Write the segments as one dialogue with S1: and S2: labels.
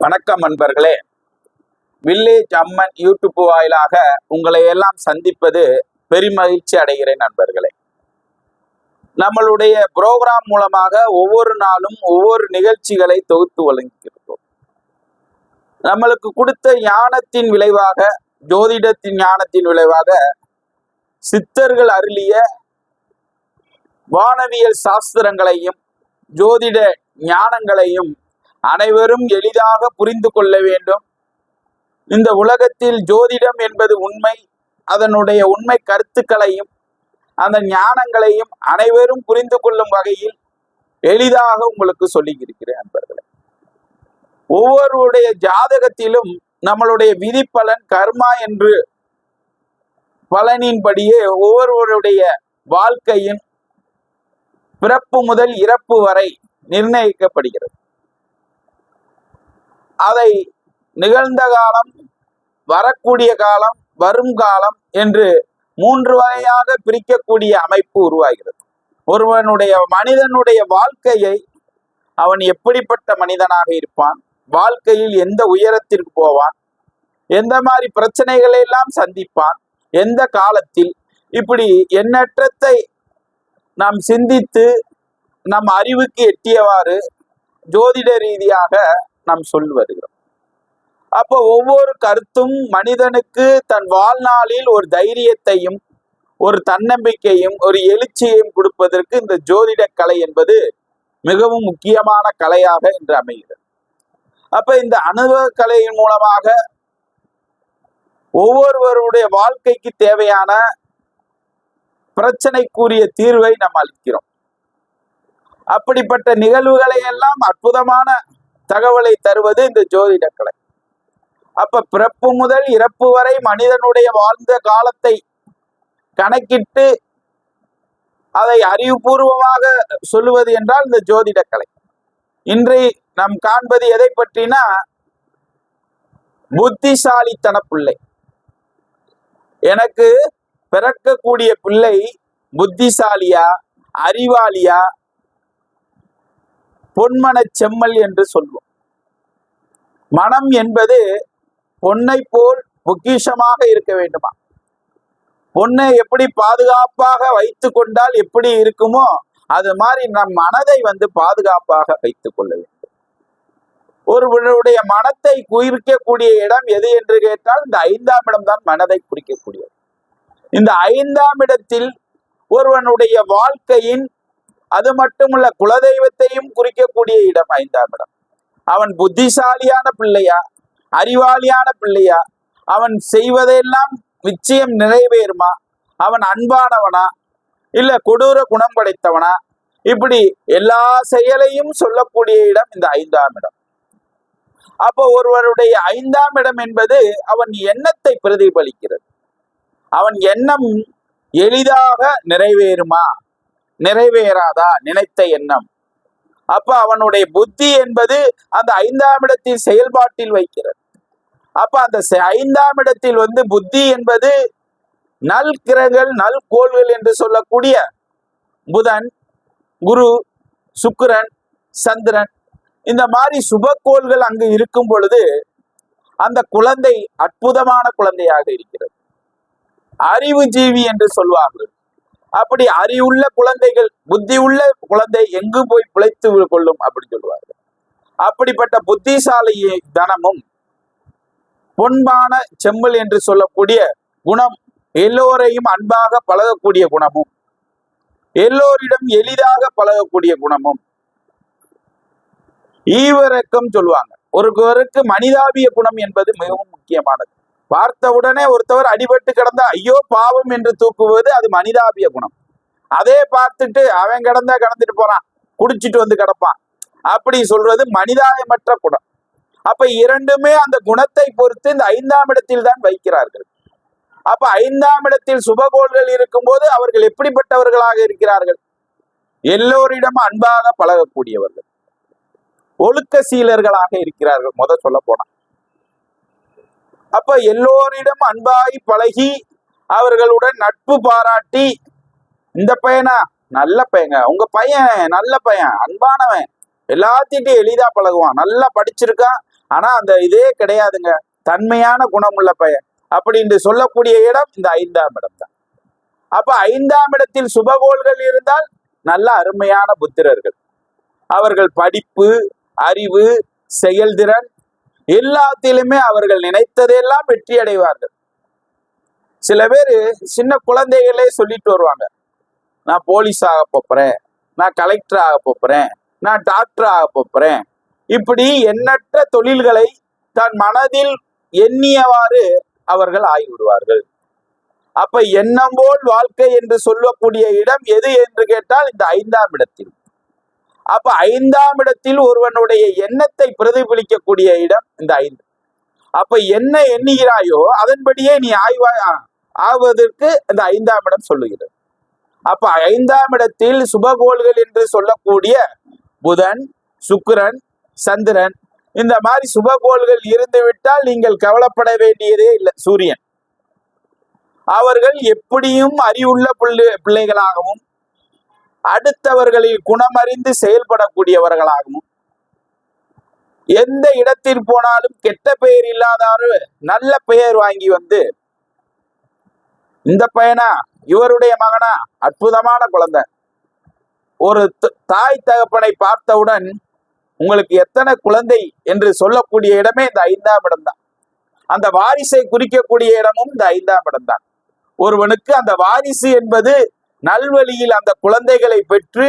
S1: வணக்கம் நண்பர்களே. வில்லேஜ் அம்மன் யூடியூப் வாயிலாக உங்களை எல்லாம் சந்திப்பது பெருமகிழ்ச்சி அடைகிறேன் நண்பர்களே. நம்மளுடைய புரோகிராம் மூலமாக ஒவ்வொரு நாளும் ஒவ்வொரு நிகழ்ச்சிகளை தொகுத்து வழங்கியிருக்கிறோம். நம்மளுக்கு கொடுத்த ஞானத்தின் விளைவாக, ஜோதிடத்தின் ஞானத்தின் விளைவாக சித்தர்கள் அருளிய வானவியல் சாஸ்திரங்களையும் ஜோதிட ஞானங்களையும் அனைவரும் எளிதாக புரிந்து கொள்ள வேண்டும். இந்த உலகத்தில் ஜோதிடம் என்பது உண்மை, அதனுடைய உண்மை கருத்துக்களையும் அந்த ஞானங்களையும் அனைவரும் புரிந்து கொள்ளும் வகையில் எளிதாக உங்களுக்கு சொல்லி இருக்கிறேன் நண்பர்களே. ஒவ்வொருடைய ஜாதகத்திலும் நம்மளுடைய விதி பலன் கர்மா என்று பலனின்படியே ஒவ்வொருவருடைய வாழ்க்கையின் பிறப்பு முதல் இறப்பு வரை நிர்ணயிக்கப்படுகிறது. அதை நிகழ்ந்த காலம், வரக்கூடிய காலம், வரும் காலம் என்று 3 வகையாக பிரிக்கக்கூடிய அமைப்பு உருவாகிறது. ஒருவனுடைய மனிதனுடைய வாழ்க்கையை அவன் எப்படிப்பட்ட மனிதனாக இருப்பான், வாழ்க்கையில் எந்த உயரத்திற்கு போவான், எந்த மாதிரி பிரச்சனைகளை எல்லாம் சந்திப்பான், எந்த காலத்தில், இப்படி எண்ணற்றத்தை நாம் சிந்தித்து நம் அறிவுக்கு எட்டியவாறு ஜோதிட ரீதியாக நாம் சொல்லி வருகிறோம். அப்போ ஒவ்வொரு கருத்தும் மனிதனுக்கு தன் வாழ்நாளில் ஒரு தைரியத்தையும் ஒரு தன்னம்பிக்கையும் ஒரு எழுச்சியையும் கொடுப்பதற்கு இந்த ஜோதிட கலை என்பது மிகவும் முக்கியமான கலையாக இன்று அமைகிறது. அப்ப இந்த அனுபவ கலையின் மூலமாக ஒவ்வொருவருடைய வாழ்க்கைக்கு தேவையான பிரச்சனைக்குரிய தீர்வை நாம் அளிக்கிறோம். அப்படிப்பட்ட நிகழ்வுகளை எல்லாம் அற்புதமான தகவலை தருவது இந்த ஜோதிட கலை. அப்ப பிறப்பு முதல் இறப்பு வரை மனிதனுடைய வாழ்ந்த காலத்தை கணக்கிட்டு அதை அறிவுபூர்வமாக சொல்லுவது என்றால் இந்த ஜோதிட கலை. இன்றை நாம் காண்பது எதை பற்றினா, புத்திசாலித்தன பிள்ளை. எனக்கு பிறக்கக்கூடிய பிள்ளை புத்திசாலியா, அறிவாளியா, பொன்மன செம்மல் என்று சொல்வோம். மனம் என்பது பொன்னை போல் பொக்கிஷமாக இருக்க வேண்டுமா? பொன்னை எப்படி பாதுகாப்பாக வைத்து கொண்டால் எப்படி இருக்குமோ அது மாதிரி நம் மனதை பாதுகாப்பாக வைத்துக் கொள்ள வேண்டும். ஒருவருடைய மனத்தை குறிக்கக்கூடிய இடம் எது என்று கேட்டால் இந்த 5ஆம் இடம் தான் மனதை குறிக்கக்கூடியது. இந்த 5ஆம் இடத்தில் ஒருவனுடைய வாழ்க்கையின், அது மட்டுமல்ல குலதெய்வத்தையும் குறிக்கக்கூடிய இடம் 5ஆம் இடம். அவன் புத்திசாலியான பிள்ளையா, அறிவாளியான பிள்ளையா, அவன் செய்வதெல்லாம் நிச்சயம் நிறைவேறுமா, அவன் அன்பானவனா இல்ல கொடூர குணம் படைத்தவனா, இப்படி எல்லா செயலையும் சொல்லக்கூடிய இடம் இந்த 5ஆம் இடம். அப்போ ஒருவருடைய 5ஆம் இடம் என்பது அவன் எண்ணத்தை பிரதிபலிக்கிறது. அவன் எண்ணம் எளிதாக நிறைவேறுமா, நிறைவேறாதா நினைத்த எண்ணம். அப்ப அவனுடைய புத்தி என்பது அந்த 5ஆம் இடத்தில் செயல்பாட்டில் வைக்கிறது. அப்ப அந்த 5ஆம் இடத்தில் புத்தி என்பது நல் கிரகங்கள், நல் கோள்கள் என்று சொல்லக்கூடிய புதன், குரு, சுக்கிரன், சந்திரன், இந்த மாதிரி சுபக்கோள்கள் அங்கு இருக்கும் பொழுது அந்த குழந்தை அற்புதமான குழந்தையாக இருக்கிறது. அறிவு ஜீவி என்று சொல்வார்கள். அப்படி அறிவுள்ள குழந்தைகள், புத்தி உள்ள குழந்தை எங்கு போய் பிழைத்து கொள்ளும் அப்படி சொல்லுவார்கள். அப்படிப்பட்ட புத்திசாலி தனமும் பொன்பான செம்மல் என்று சொல்லக்கூடிய குணம், எல்லோரையும் அன்பாக பழகக்கூடிய குணமும், எல்லோரிடம் எளிதாக பழகக்கூடிய குணமும், ஈவிரக்கம் சொல்லுவாங்க. ஒருவருக்கு மனிதாபிய குணம் என்பது மிகவும் முக்கியமானது. பார்த்தவுடனே ஒருத்தவர் அடிபட்டு கிடந்தா ஐயோ பாவம் என்று தூக்குவது அது மனிதாபிய குணம். அதே பார்த்துட்டு அவன் கிடந்துட்டு போறான், குடிச்சிட்டு கிடப்பான், அப்படி சொல்றது மனிதாயமற்ற குணம். அப்ப இரண்டுமே அந்த குணத்தை பொறுத்து இந்த 5ஆம் இடத்தில் தான் வைக்கிறார்கள். அப்ப 5ஆம் இடத்தில் சுபகோள்கள் இருக்கும்போது அவர்கள் எப்படிப்பட்டவர்களாக இருக்கிறார்கள்? எல்லோரிடம் அன்பாக பழகக்கூடியவர்கள், ஒழுக்க சீலர்களாக இருக்கிறார்கள். சொல்ல போனா அப்ப எல்லோரிடம் அன்பாகி பழகி அவர்களுடன் நட்பு பாராட்டி, இந்த பையனா நல்ல பையங்க, உங்க பையன் நல்ல பையன், அன்பானவன், எல்லாத்திட்டையும் எளிதா பழகுவான், நல்லா படிச்சிருக்கான், ஆனா அந்த இதே கிடையாதுங்க, தன்மையான குணமுள்ள பையன் அப்படின்னு சொல்லக்கூடிய இடம் இந்த 5ஆம் இடம் தான். அப்ப 5ஆம் இடத்தில் சுபகோள்கள் இருந்தால் நல்ல அருமையான புத்திரர்கள். அவர்கள் படிப்பு, அறிவு, செயல்திறன் எல்லாத்திலுமே அவர்கள் நினைத்ததெல்லாம் வெற்றி அடைவார்கள். சில பேர் சின்ன குழந்தைகளே சொல்லிட்டு வருவாங்க, நான் போலீஸ் ஆக போறேன், நான் கலெக்டர் ஆக போறேன், நான் டாக்டர் ஆக போறேன். இப்படி எண்ணற்ற தொழில்களை தன் மனதில் எண்ணியவாறு அவர்கள் ஆகிவிடுவார்கள். அப்ப எண்ணம் போல் வாழ்க்கை என்று சொல்லக்கூடிய இடம் எது என்று கேட்டால் இந்த 5ஆம் இடத்தில். அப்ப 5ஆம் இடத்தில் ஒருவனுடைய எண்ணத்தை பிரதிபலிக்கக்கூடிய இடம் இந்த 5. அப்ப என்ன எண்ணுகிறாயோ அதன்படியே நீ ஆவதற்கு இந்த 5ஆம் இடம் சொல்லுகிறது. அப்ப 5ஆம் இடத்தில் சுபகோள்கள் என்று சொல்லக்கூடிய புதன், சுக்கிரன், சந்திரன் இந்த மாதிரி சுபகோள்கள் இருந்து விட்டால் நீங்கள் கவலைப்பட வேண்டியதே இல்லை. சூரியன் அவர்கள் எப்படியும் அறிவுள்ள பிள்ளைகளாகவும் அடுத்தவர்களில் குணமறிந்து செயல்படக்கூடியவர்களாகவும் எந்த இடத்தில் போனாலும் கெட்ட பெயர் இல்லாதாரு நல்ல பெயர் வாங்கி வந்து, இந்த பையனா இவருடைய மகனா அற்புதமான குழந்தை. ஒரு தாய் தகப்பனை பார்த்தவுடன் உங்களுக்கு எத்தனை குழந்தை என்று சொல்லக்கூடிய இடமே இந்த 5ஆம் இடம் தான். அந்த வாரிசை குறிக்கக்கூடிய இடமும் இந்த 5ஆம் இடம் தான். ஒருவனுக்கு அந்த வாரிசு என்பது நல்வழியில் அந்த குழந்தைகளை பெற்று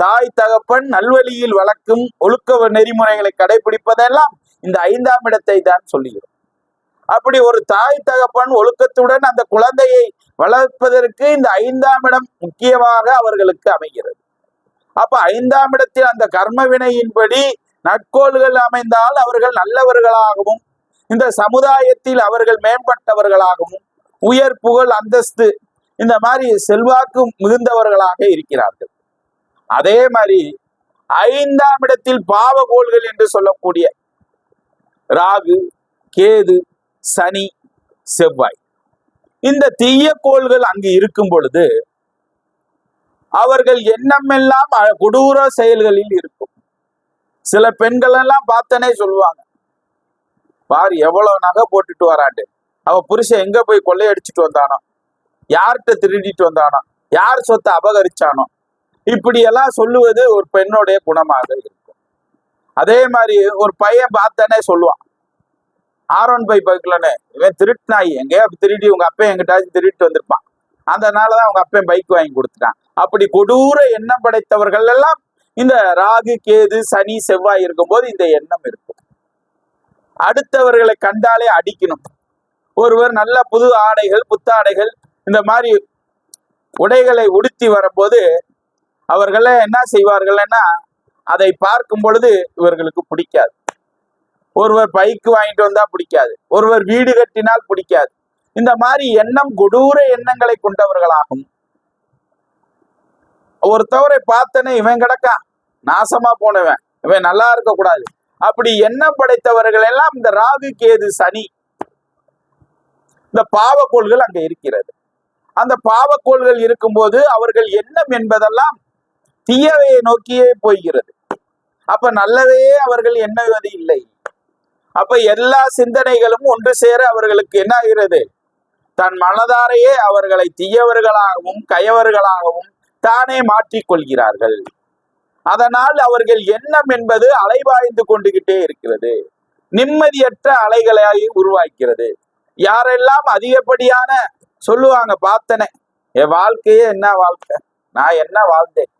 S1: தாய் தகப்பன் நல்வழியில் வளர்க்கும் ஒழுக்க நெறிமுறைகளை கடைபிடிப்பதெல்லாம் இந்த 5ஆம் இடத்தை தான் சொல்லுகிறோம். அப்படி ஒரு தாய் தகப்பன் ஒழுக்கத்துடன் அந்த குழந்தையை வளர்ப்பதற்கு இந்த 5ஆம் இடம் முக்கியமாக அவர்களுக்கு அமைகிறது. அப்ப 5ஆம் இடத்தில் அந்த கர்ம வினையின்படி நற்கோள்கள் அமைந்தால் அவர்கள் நல்லவர்களாகவும் இந்த சமுதாயத்தில் அவர்கள் மேம்பட்டவர்களாகவும் உயர் புகழ் அந்தஸ்து இந்த மாதிரி செல்வாக்கு மிகுந்தவர்களாக இருக்கிறார்கள். அதே மாதிரி 5ஆம் இடத்தில் பாவகோள்கள் என்று சொல்லக்கூடிய ராகு, கேது, சனி, செவ்வாய் இந்த தீய கோள்கள் அங்கு இருக்கும் பொழுது அவர்கள் எண்ணமெல்லாம் கொடூர செயல்களில் இருக்கும். சில பெண்கள் எல்லாம் பார்த்தனே சொல்லுவாங்க, பாரு எவ்வளவு நகை போட்டுட்டு வராண்டு, அவ புருஷன் எங்க போய் கொள்ளையடிச்சிட்டு வந்தானோ, யார்கிட்ட திருடிட்டு வந்தானோ, யார் சொத்தை அபகரிச்சானோ, இப்படி எல்லாம் சொல்லுவது ஒரு பெண்ணுடைய குணமாக இருக்கும். அதே மாதிரி ஒரு பையன் பார்த்தனே சொல்லுவான், R1 பைக்லன்னு இவன் திருட்டுனாயி, எங்கேயா திருடி உங்க அப்பா எங்கிட்டாச்சும் திருட்டு வந்திருப்பான், அதனாலதான் அவங்க அப்பன் பைக் வாங்கி கொடுத்துட்டான். அப்படி கொடூர எண்ணம் படைத்தவர்கள் எல்லாம் இந்த ராகு, கேது, சனி, செவ்வாய் இருக்கும்போது இந்த எண்ணம் இருக்கும். அடுத்தவர்களை கண்டாலே அடிக்கணும். ஒருவர் நல்ல புது ஆடைகள், புத்தாடைகள் இந்த மாதிரி உடைகளை உடுத்தி வரும்போது அவர்கள என்ன செய்வார்கள்னா அதை பார்க்கும் பொழுது இவர்களுக்கு பிடிக்காது. ஒருவர் பைக் வாங்கிட்டு வந்தா பிடிக்காது, ஒருவர் வீடு கட்டினால் பிடிக்காது. இந்த மாதிரி எண்ணம் கொடூர எண்ணங்களை கொண்டவர்களாகும். ஒருத்தவரை பார்த்தனே இவன் கிடக்கான், நாசமா போனவன், இவன் நல்லா இருக்க கூடாது, அப்படி எண்ணம் படைத்தவர்கள் எல்லாம் இந்த ராகு, கேது, சனி இந்த பாவக்கோள்கள் அங்க இருக்கிறது. அந்த பாவக்கோள்கள் இருக்கும்போது அவர்கள் எண்ணம் என்பதெல்லாம் தீயவையை நோக்கியே போகிறது. அப்ப நல்லதையே அவர்கள் எண்ணுவது இல்லை. அப்ப எல்லா சிந்தனைகளும் ஒன்று சேர அவர்களுக்கு என்ன ஆகிறது, தன் மனதாரையே அவர்களை தீயவர்களாகவும் கயவர்களாகவும் தானே மாற்றிக்கொள்கிறார்கள். அதனால் அவர்கள் எண்ணம் என்பது அலைபாய்ந்து கொண்டுகிட்டே இருக்கிறது, நிம்மதியற்ற அலைகளை உருவாக்கிறது. யாரெல்லாம் அதிகப்படியான சொல்லுவாங்க, பார்த்தனே என் வாழ்க்கையே என்ன வாழ்க்கை, நான் என்ன வாழ்ந்தேன்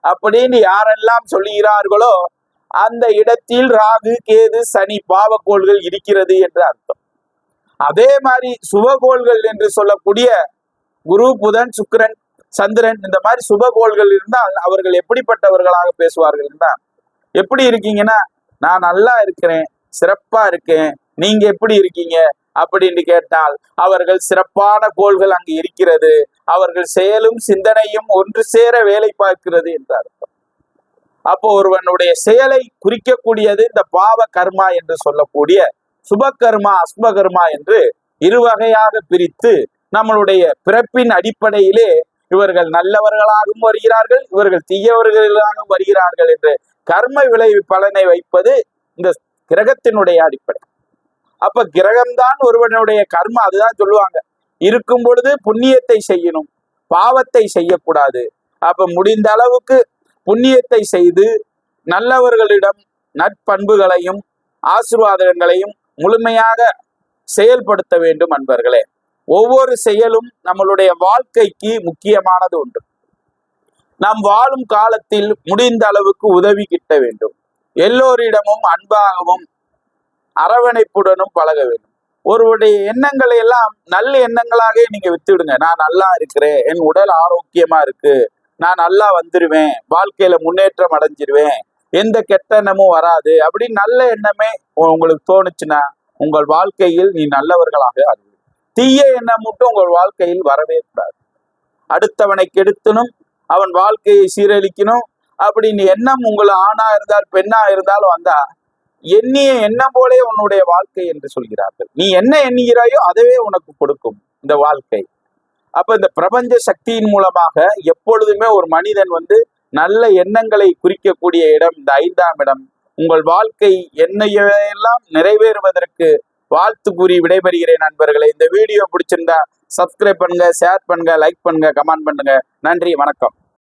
S1: அப்படின்னு யாரெல்லாம் சொல்லுகிறார்களோ அந்த இடத்தில் ராகு, கேது, சனி பாவக்கோள்கள் இருக்கிறது என்று அர்த்தம். அதே மாதிரி சுபகோள்கள் என்று சொல்லக்கூடிய குரு, புதன், சுக்கிரன், சந்திரன் இந்த மாதிரி சுபகோள்கள் இருந்தால் அவர்கள் எப்படிப்பட்டவர்களாக பேசுவார்கள் என்றால், எப்படி இருக்கீங்கன்னா நான் நல்லா இருக்கிறேன், சிறப்பா இருக்கேன், நீங்க எப்படி இருக்கீங்க அப்படின்னு கேட்டால் அவர்கள் சிறப்பான கோள்கள் அங்கு இருக்கிறது, அவர்கள் செயலும் சிந்தனையும் ஒன்று சேர வேலை பார்க்கிறது என்று அர்த்தம். அப்போ ஒருவனுடைய செயலை குறிக்கக்கூடியது இந்த பாவ கர்மா என்று சொல்லக்கூடிய சுபகர்மா, அஸ்மகர்மா என்று இரு வகையாக பிரித்து நம்மளுடைய பிறப்பின் அடிப்படையிலே இவர்கள் நல்லவர்களாகவும் வருகிறார்கள், இவர்கள் தீயவர்களாகவும் வருகிறார்கள் என்று கர்ம விளைவு பலனை வைப்பது இந்த கிரகத்தினுடைய அடிப்படை. அப்ப கிரகம்தான் ஒருவனுடைய கர்ம. அதுதான் சொல்லுவாங்க, இருக்கும் பொழுது புண்ணியத்தை செய்யணும், பாவத்தை செய்யக்கூடாது. அப்ப முடிந்த அளவுக்கு புண்ணியத்தை செய்து நல்லவர்களிடம் நற்பண்புகளையும் ஆசீர்வாதங்களையும் முழுமையாக செயல்படுத்த வேண்டும் அன்பர்களே. ஒவ்வொரு செயலும் நம்மளுடைய வாழ்க்கைக்கு முக்கியமானது உண்டு. நாம் வாழும் காலத்தில் முடிந்த அளவுக்கு உதவி கிட்ட வேண்டும். எல்லோரிடமும் அன்பாகவும் அரவணைப்புடனும் பழக வேண்டும். ஒருவருடைய எண்ணங்களை எல்லாம் நல்ல எண்ணங்களாக நீங்க வித்துடுங்க. நான் நல்லா இருக்கிறேன், என் உடல் ஆரோக்கியமா இருக்கு, நான் நல்லா வந்துருவேன், வாழ்க்கையில முன்னேற்றம் அடைஞ்சிருவேன், எந்த கெட்ட எண்ணமும் வராது அப்படின்னு நல்ல எண்ணமே உங்களுக்கு தோணுச்சுன்னா உங்கள் வாழ்க்கையில் நீ நல்லவர்களாக அறிவு. தீய எண்ணம் மட்டும் உங்கள் வாழ்க்கையில் வரவே கூடாது. அடுத்தவனை கெடுத்தனும் அவன் வாழ்க்கையை சீரழிக்கணும் அப்படின்னு எண்ணம் உங்களை ஆணா இருந்தால் பெண்ணா இருந்தாலும் வந்தா எண்ணிய எண்ணம் போலே உன்னுடைய வாழ்க்கை என்று சொல்கிறார்கள். நீ என்ன எண்ணுகிறாயோ அதுவே உனக்கு கொடுக்கும் இந்த வாழ்க்கை. அப்ப இந்த பிரபஞ்ச சக்தியின் மூலமாக எப்பொழுதுமே ஒரு மனிதன் நல்ல எண்ணங்களை குறிக்கக்கூடிய இடம் இந்த 5ஆம் இடம். உங்கள் வாழ்க்கை என்னையெல்லாம் நிறைவேறுவதற்கு வாழ்த்து கூறி விடைபெறுகிறேன் நண்பர்களே. இந்த வீடியோ பிடிச்சிருந்தா சப்ஸ்கிரைப் பண்ணுங்க, ஷேர் பண்ணுங்க, லைக் பண்ணுங்க, கமெண்ட் பண்ணுங்க. நன்றி, வணக்கம்.